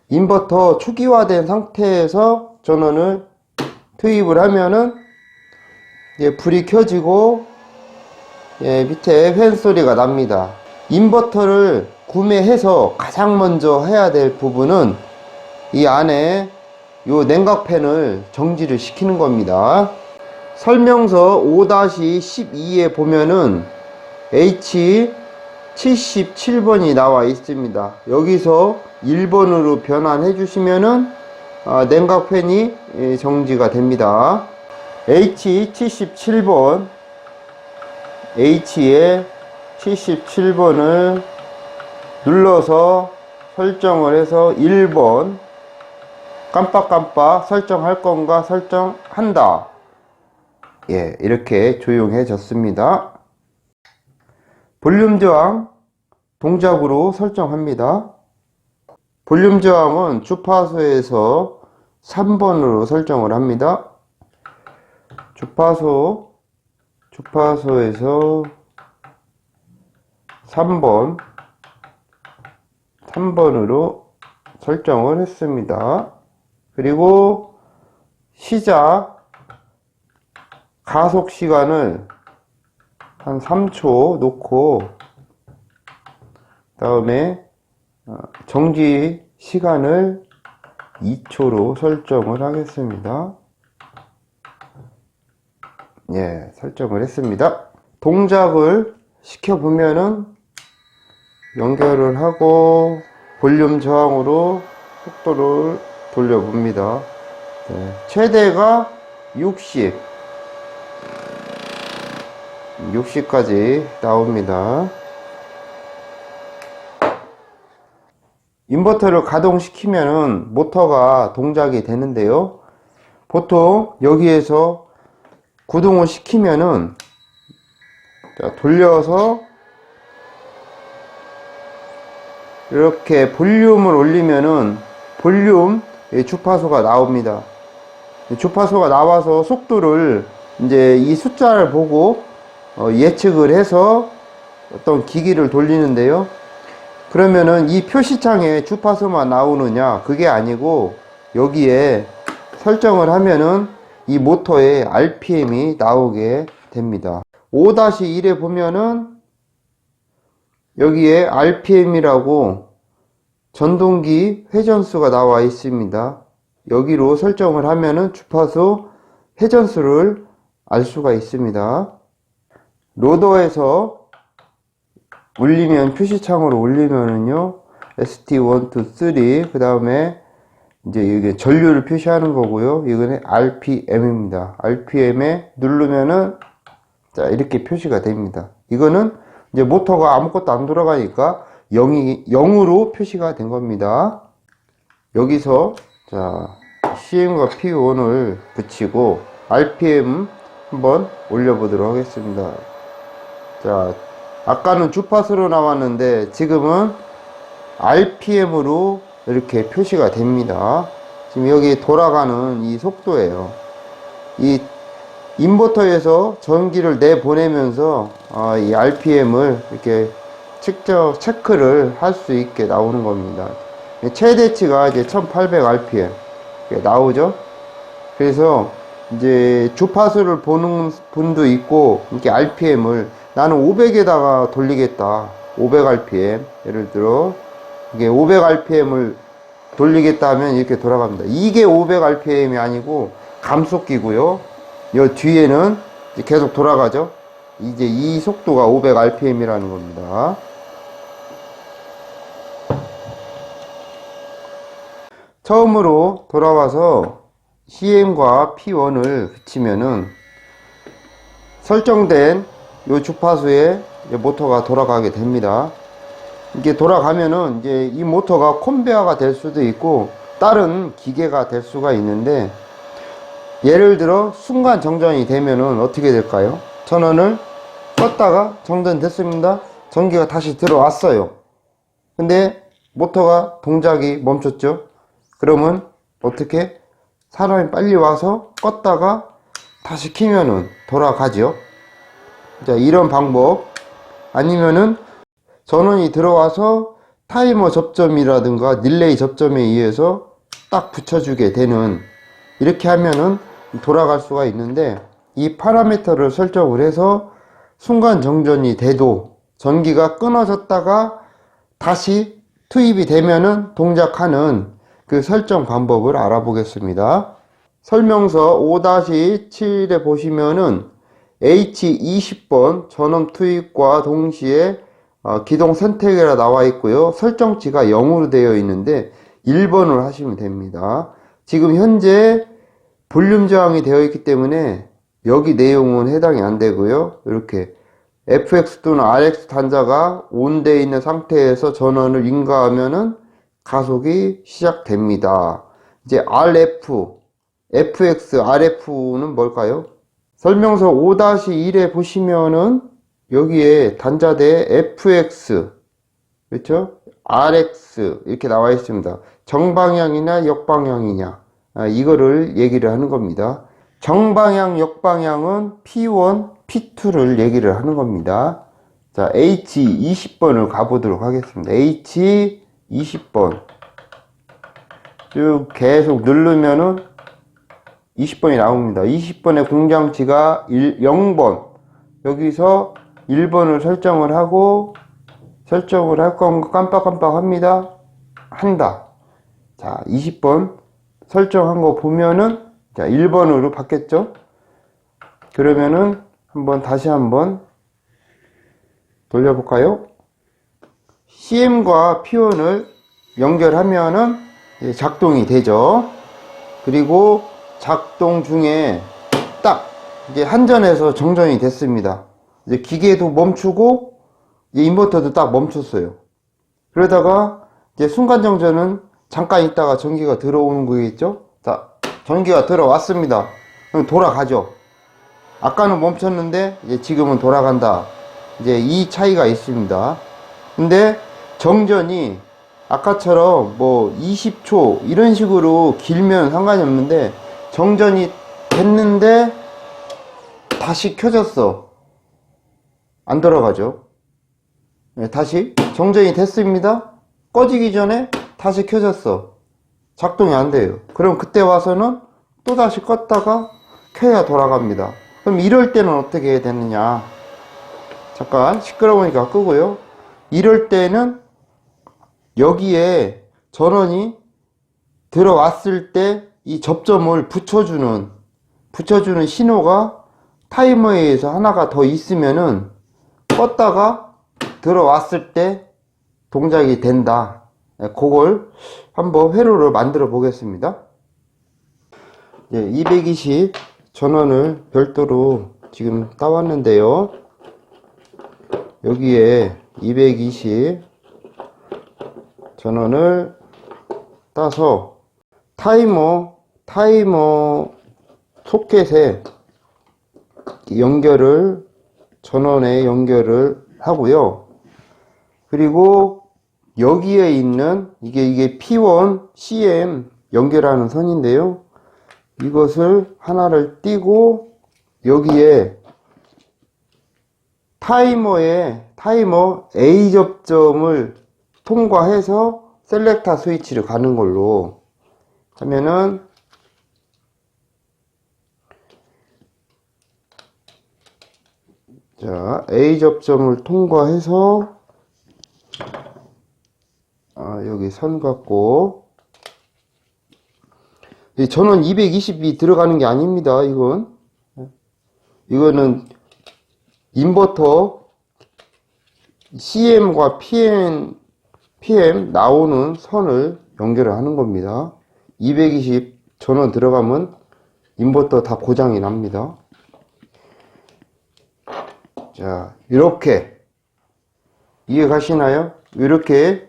인버터 초기화된 상태에서 전원을 투입을 하면은 불이 켜지고 밑에 팬 소리가 납니다. 인버터를 구매해서 가장 먼저 해야 될 부분은 이 안에 요 냉각팬을 정지를 시키는 겁니다. 설명서 5-12에 보면은 H77번이 나와 있습니다. 여기서 1번으로 변환해 주시면은 냉각팬이 정지가 됩니다. H77번, H에 77번을 눌러서 설정을 해서 1번 깜빡깜빡 설정할 건가 설정한다. 이렇게 조용해졌습니다. 볼륨 저항 동작으로 설정합니다. 볼륨 저항은 주파수에서 3번으로 설정을 합니다. 주파수에서 3번으로 설정을 했습니다. 그리고 시작 가속 시간을 한 3초 놓고 다음에 정지 시간을 2초로 설정을 하겠습니다. 설정을 했습니다. 동작을 시켜보면은 연결을 하고 볼륨 저항으로 속도를 돌려봅니다. 최대가 60까지 나옵니다. 인버터를 가동시키면은 모터가 동작이 되는데요. 보통 여기에서 구동을 시키면은 돌려서 이렇게 볼륨을 올리면은 볼륨 주파수가 나옵니다. 주파수가 나와서 속도를 이제 이 숫자를 보고 예측을 해서 어떤 기기를 돌리는데요. 그러면은 이 표시창에 주파수만 나오느냐, 그게 아니고 여기에 설정을 하면은 이 모터의 RPM이 나오게 됩니다. 5-1에 보면은 여기에 RPM이라고 전동기 회전수가 나와 있습니다. 여기로 설정을 하면은 주파수 회전수를 알 수가 있습니다. 로더에서 울리면, 표시창으로 울리면은요, ST1, 2, 3, 그 다음에 이제 이게 전류를 표시하는 거고요. 이거는 RPM입니다. RPM에 누르면은 자, 이렇게 표시가 됩니다. 이거는 이제 모터가 아무것도 안 돌아가니까 0으로 표시가 된 겁니다. 여기서 자, CM과 P1을 붙이고 RPM 한번 올려보도록 하겠습니다. 자, 아까는 주파수로 나왔는데 지금은 RPM으로 이렇게 표시가 됩니다. 지금 여기 돌아가는 이 속도예요. 이 인버터에서 전기를 내보내면서 이 RPM을 이렇게 직접 체크를 할 수 있게 나오는 겁니다. 최대치가 이제 1800rpm 나오죠. 그래서 이제 주파수를 보는 분도 있고, 이렇게 RPM을 나는 500에다가 돌리겠다. 500rpm. 예를 들어 이게 500rpm을 돌리겠다 하면 이렇게 돌아갑니다. 이게 500rpm이 아니고 감속기고요. 이 뒤에는 이제 계속 돌아가죠. 이제 이 속도가 500rpm이라는 겁니다. 처음으로 돌아와서 CM과 P1을 붙이면은 설정된 이 주파수에 모터가 돌아가게 됩니다. 이게 돌아가면은 이제 이 모터가 컨베어가 될 수도 있고 다른 기계가 될 수가 있는데, 예를 들어 순간 정전이 되면은 어떻게 될까요? 전원을 껐다가 정전됐습니다. 전기가 다시 들어왔어요. 근데 모터가 동작이 멈췄죠. 그러면 어떻게? 사람이 빨리 와서 껐다가 다시 키면은 돌아가죠. 자, 이런 방법. 아니면은 전원이 들어와서 타이머 접점이라든가 릴레이 접점에 의해서 딱 붙여주게 되는, 이렇게 하면은 돌아갈 수가 있는데, 이 파라미터를 설정을 해서 순간 정전이 돼도 전기가 끊어졌다가 다시 투입이 되면은 동작하는 그 설정 방법을 알아보겠습니다. 설명서 5-7에 보시면은 H20번 전원 투입과 동시에 기동 선택이라 나와 있고요. 설정치가 0으로 되어 있는데 1번을 하시면 됩니다. 지금 현재 볼륨 저항이 되어 있기 때문에 여기 내용은 해당이 안 되고요. 이렇게 FX 또는 RX 단자가 온되어 있는 상태에서 전원을 인가하면은 가속이 시작됩니다. 이제 RF, FX, RF는 뭘까요? 설명서 5-1에 보시면은 여기에 단자대 FX, 그렇죠? RX 이렇게 나와 있습니다. 정방향이냐 역방향이냐, 이거를 얘기를 하는 겁니다. 정방향 역방향은 P1, P2를 얘기를 하는 겁니다. 자, H20번을 가보도록 하겠습니다. H20번 쭉 계속 누르면은 20번이 나옵니다. 20번의 공장치가 0번, 여기서 1번을 설정을 하고, 설정을 할 건가 깜빡깜빡 합니다. 한다. 자, 20번 설정한 거 보면은, 자, 1번으로 바뀌었죠? 그러면은 다시 한번 돌려볼까요? CM과 P1을 연결하면은 작동이 되죠. 그리고 작동 중에 딱 이제 한전에서 정전이 됐습니다. 이제 기계도 멈추고 이제 인버터도 딱 멈췄어요. 그러다가 이제 순간 정전은 잠깐 있다가 전기가 들어오는 거겠죠? 자, 전기가 들어왔습니다. 그럼 돌아가죠. 아까는 멈췄는데 이제 지금은 돌아간다. 이제 이 차이가 있습니다. 근데 정전이 아까처럼 뭐 20초 이런 식으로 길면 상관이 없는데, 정전이 됐는데 다시 켜졌어. 안 돌아가죠. 네, 다시 정전이 됐습니다. 꺼지기 전에 다시 켜졌어. 작동이 안 돼요. 그럼 그때 와서는 또 다시 껐다가 켜야 돌아갑니다. 그럼 이럴 때는 어떻게 해야 되느냐? 잠깐 시끄러우니까 끄고요. 이럴 때는 여기에 전원이 들어왔을 때 이 접점을 붙여주는 신호가 타이머에 의해서 하나가 더 있으면은 껐다가 들어왔을 때 동작이 된다. 그걸 한번 회로를 만들어 보겠습니다. 220 전원을 별도로 지금 따왔는데요. 여기에 220 전원을 따서 타이머 소켓에 전원에 연결을 하고요. 그리고 여기에 있는 이게 P1 CM 연결하는 선인데요. 이것을 하나를 띄고 여기에 타이머 A 접점을 통과해서 셀렉터 스위치를 가는 걸로 하면은, 자, A 접점을 통과해서 여기 선 갖고, 이 전원 220이 들어가는 게 아닙니다. 이거는 인버터 CM과 PM 나오는 선을 연결을 하는 겁니다. 220 전원 들어가면 인버터 다 고장이 납니다. 자, 이렇게 이해 가시나요? 이렇게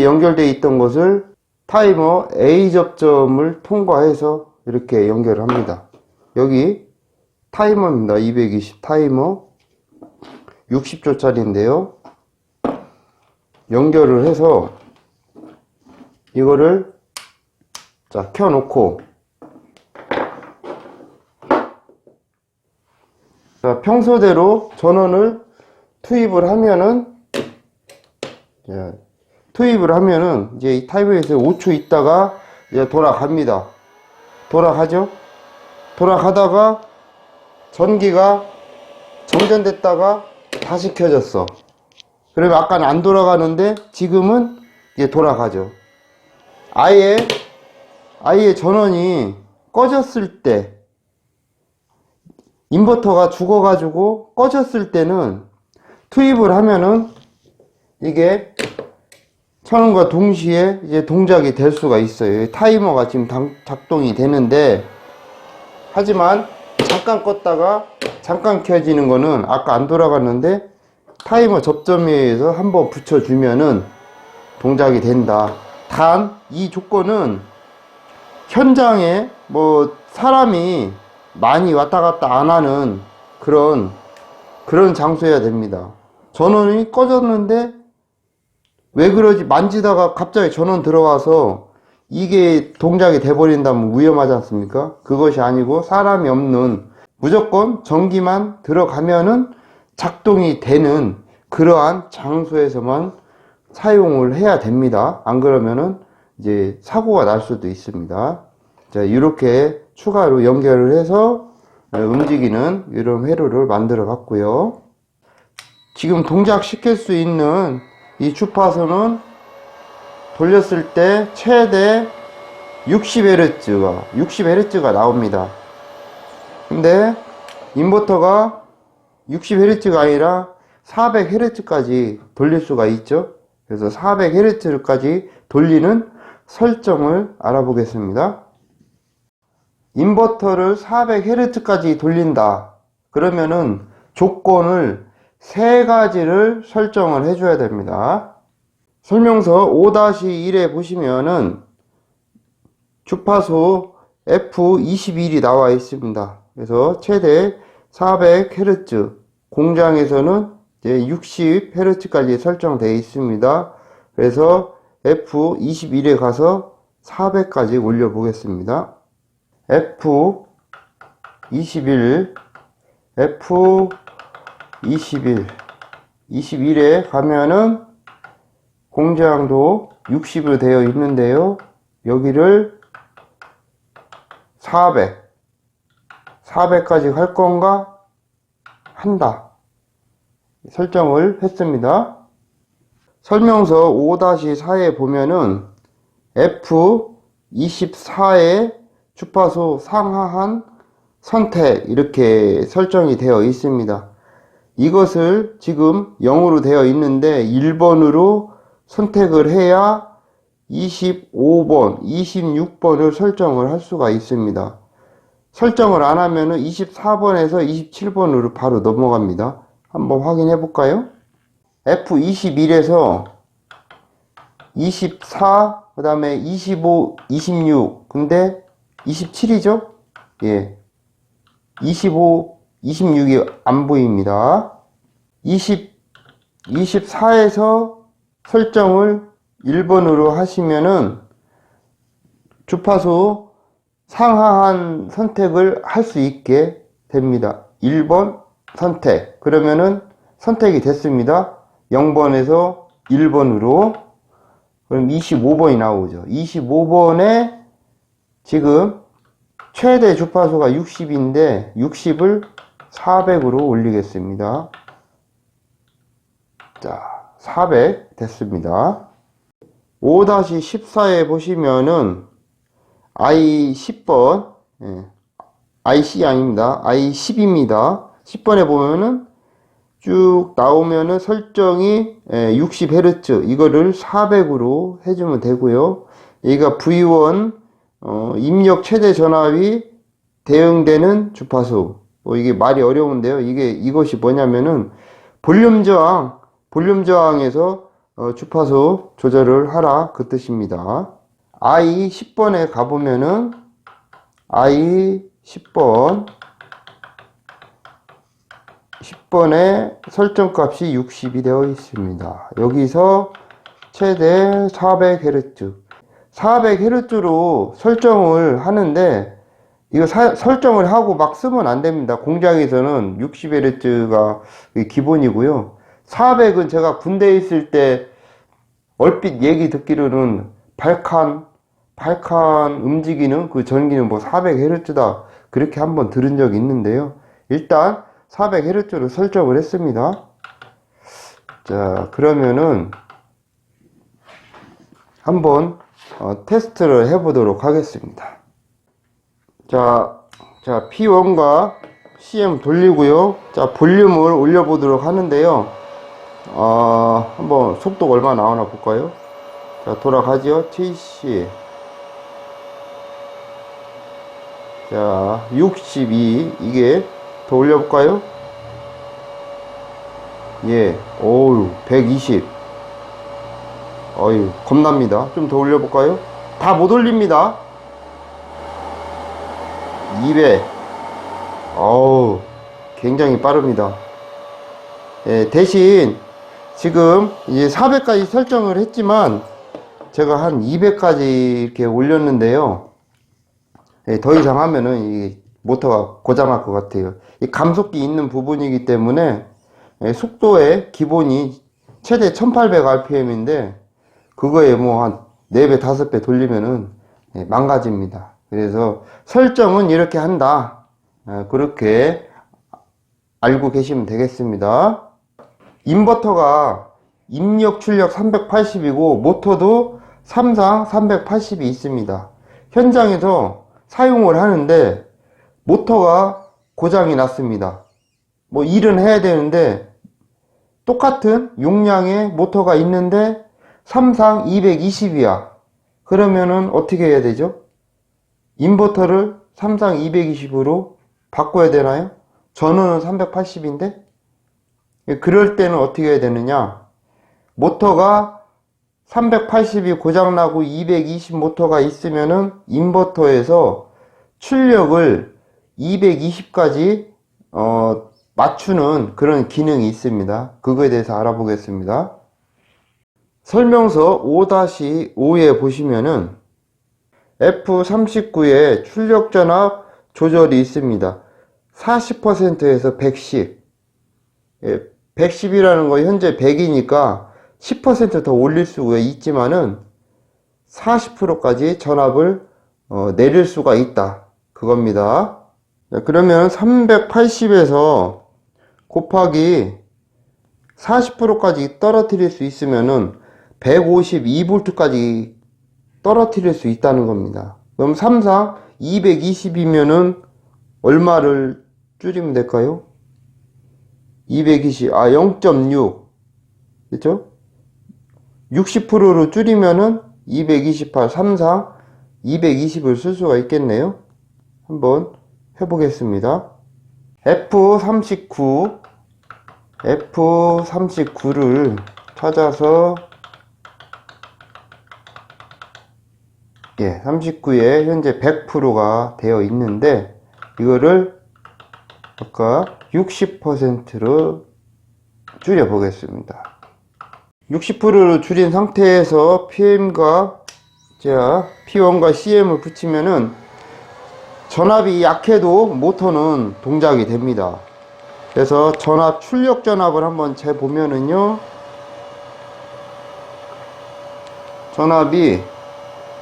연결되어 있던 것을 타이머 A 접점을 통과해서 이렇게 연결합니다. 여기 타이머입니다. 220 타이머 60조 짜리인데요. 연결을 해서 이거를 자 켜놓고, 자 평소대로 전원을 투입을 하면은, 자, 투입을 하면은 이제 이 타이머에서 5초 있다가 이제 돌아갑니다. 돌아가죠? 돌아가다가 전기가 정전됐다가 다시 켜졌어. 그러면 아까는 안 돌아가는데 지금은 이제 돌아가죠. 아예 전원이 꺼졌을 때, 인버터가 죽어가지고 꺼졌을 때는 투입을 하면은 이게 켜는과 동시에 이제 동작이 될 수가 있어요. 타이머가 지금 작동이 되는데, 하지만 잠깐 껐다가 잠깐 켜지는 거는 아까 안 돌아갔는데 타이머 접점에 의해서 한번 붙여주면은 동작이 된다. 단 이 조건은 현장에 뭐 사람이 많이 왔다 갔다 안 하는 그런 장소여야 됩니다. 전원이 꺼졌는데 왜 그러지? 만지다가 갑자기 전원 들어와서 이게 동작이 돼버린다면 위험하지 않습니까? 그것이 아니고 사람이 없는, 무조건 전기만 들어가면은 작동이 되는 그러한 장소에서만 사용을 해야 됩니다. 안 그러면은 이제 사고가 날 수도 있습니다. 자, 이렇게 추가로 연결을 해서 움직이는 이런 회로를 만들어 봤고요. 지금 동작시킬 수 있는 이 주파수는 돌렸을 때 최대 60Hz가 나옵니다. 근데 인버터가 60Hz가 아니라 400Hz까지 돌릴 수가 있죠. 그래서 400Hz까지 돌리는 설정을 알아보겠습니다. 인버터를 400Hz까지 돌린다. 그러면은 조건을 3가지를 설정을 해줘야 됩니다. 설명서 5-1에 보시면은 주파수 F21이 나와 있습니다. 그래서 최대 400Hz, 공장에서는 이제 60Hz까지 설정되어 있습니다. 그래서 F21에 가서 400까지 올려 보겠습니다. F21, F21에 가면은 공장도 60으로 되어 있는데요. 여기를 400까지 갈 건가? 한다. 설정을 했습니다. 설명서 5-4에 보면은 F24의 주파수 상하한 선택 이렇게 설정이 되어 있습니다. 이것을 지금 0으로 되어 있는데 1번으로 선택을 해야 25번, 26번을 설정을 할 수가 있습니다. 설정을 안 하면은 24번에서 27번으로 바로 넘어갑니다. 한번 확인해 볼까요? F21에서 24, 그 다음에 25, 26, 근데 27이죠? 예. 25, 26이 안 보입니다. 24에서 설정을 1번으로 하시면은 주파수 상하한 선택을 할 수 있게 됩니다. 1번 선택. 그러면은 선택이 됐습니다. 0번에서 1번으로. 그럼 25번이 나오죠. 25번에 지금 최대 주파수가 60인데 60을 400으로 올리겠습니다. 자, 400 됐습니다. 5-14에 보시면은 I10번, IC 아닙니다. I10입니다. 10번에 보면은 쭉 나오면은 설정이 60Hz, 이거를 400으로 해주면 되고요. 여기가 V1 입력 최대 전압이 대응되는 주파수. 이게 말이 어려운데요. 이것이 뭐냐면은 볼륨 저항에서 주파수 조절을 하라, 그 뜻입니다. I10번에 가보면은 I10번에 설정값이 60이 되어 있습니다. 여기서 최대 400Hz 400Hz로 설정을 하는데, 이거 설정을 하고 막 쓰면 안 됩니다. 공장에서는 60Hz가 기본이고요. 400은 제가 군대에 있을 때 얼핏 얘기 듣기로는 발칸 움직이는 그 전기는 뭐 400Hz다 그렇게 한번 들은 적이 있는데요. 일단 400Hz로 설정을 했습니다. 자, 그러면은 한번 테스트를 해 보도록 하겠습니다. 자, P1과 CM 돌리고요. 자, 볼륨을 올려 보도록 하는데요. 한번 속도가 얼마나 나오나 볼까요? 자, 돌아가죠. TC. 자, 62. 이게 더 올려볼까요? 예, 오우, 120. 어휴, 겁납니다. 좀 더 올려볼까요? 다 못 올립니다. 200. 어우, 굉장히 빠릅니다. 예, 대신 지금 이제 400까지 설정을 했지만 제가 한 200까지 이렇게 올렸는데요. 예, 더 이상 하면은 이 모터가 고장날 것 같아요. 이 감속기 있는 부분이기 때문에 예, 속도의 기본이 최대 1800rpm인데 그거에 뭐 한 4배 5배 돌리면은 예, 망가집니다. 그래서 설정은 이렇게 한다. 그렇게 알고 계시면 되겠습니다. 인버터가 입력 출력 380이고 모터도 삼상 380이 있습니다. 현장에서 사용을 하는데 모터가 고장이 났습니다. 뭐 일은 해야 되는데 똑같은 용량의 모터가 있는데 삼상 220이야. 그러면은 어떻게 해야 되죠? 인버터를 삼상 220으로 바꿔야 되나요? 전원은 380인데? 그럴 때는 어떻게 해야 되느냐? 모터가 380이 고장나고 220 모터가 있으면은 인버터에서 출력을 220까지 맞추는 그런 기능이 있습니다. 그거에 대해서 알아보겠습니다. 설명서 5-5에 보시면은 F39에 출력 전압 조절이 있습니다. 40%에서 110. 110이라는 거 현재 100이니까 10% 더 올릴 수가 있지만은 40%까지 전압을 내릴 수가 있다. 그겁니다. 그러면 380에서 곱하기 40%까지 떨어뜨릴 수 있으면은 152V까지 떨어뜨릴 수 있다는 겁니다. 그럼 삼상 220이면은 얼마를 줄이면 될까요? 220, 0.6. 그렇죠? 60%로 줄이면은 228, 삼상 220을 쓸 수가 있겠네요. 한번 해보겠습니다. F39를 찾아서 39에 현재 100%가 되어 있는데 이거를 아까 60%로 줄여 보겠습니다. 60%로 줄인 상태에서 P1과 CM을 붙이면은 전압이 약해도 모터는 동작이 됩니다. 그래서 출력 전압을 한번 재보면은요, 전압이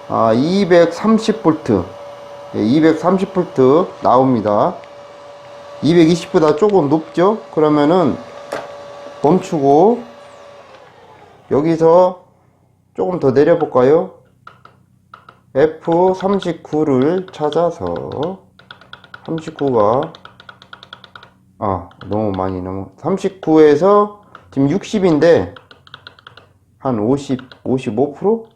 230V 230V 나옵니다. 220보다 조금 높죠? 그러면은 멈추고 여기서 조금 더 내려볼까요? F39를 찾아서 39가 너무 많이 39에서 지금 60인데 한 55%?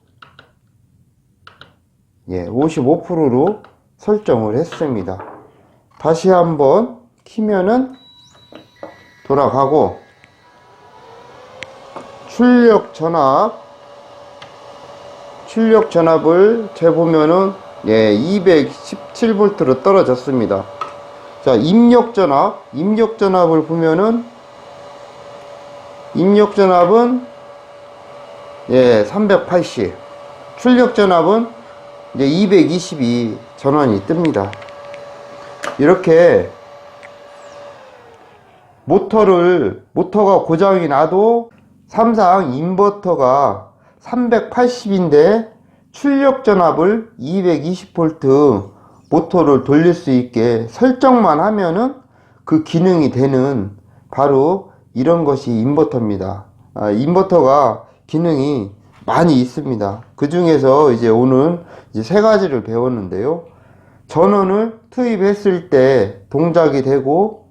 55%로 설정을 했습니다. 다시 한번 키면은 돌아가고 출력 전압을 재보면은 217V로 떨어졌습니다. 자, 입력 전압을 보면은 입력 전압은 380, 출력 전압은 이제 220이 전원이 뜹니다. 이렇게 모터가 고장이 나도 삼상 인버터가 380인데 출력 전압을 220V 모터를 돌릴 수 있게 설정만 하면은 그 기능이 되는 바로 이런 것이 인버터입니다. 인버터가 기능이 많이 있습니다. 그 중에서 이제 오늘 이제 세 가지를 배웠는데요. 전원을 투입했을 때 동작이 되고,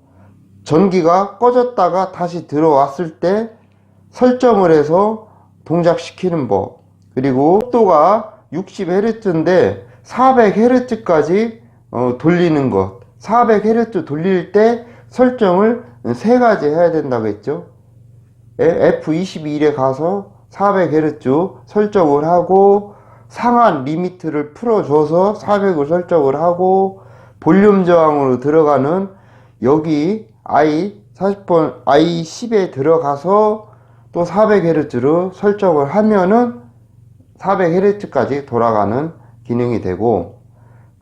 전기가 꺼졌다가 다시 들어왔을 때 설정을 해서 동작시키는 법, 그리고 속도가 60Hz인데 400Hz까지 돌리는 것, 400Hz 돌릴 때 설정을 세 가지 해야 된다고 했죠. F21에 가서 400Hz 설정을 하고, 상한 리미트를 풀어줘서 400을 설정을 하고, 볼륨 저항으로 들어가는 여기 i40번 i10에 들어가서 또 400Hz로 설정을 하면은 400Hz까지 돌아가는 기능이 되고,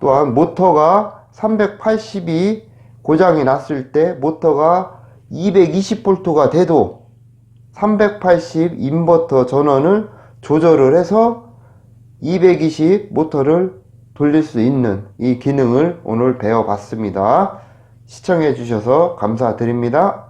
또한 모터가 380이 고장이 났을 때 모터가 220V가 돼도 380 인버터 전원을 조절을 해서 220 모터를 돌릴 수 있는 이 기능을 오늘 배워봤습니다. 시청해 주셔서 감사드립니다.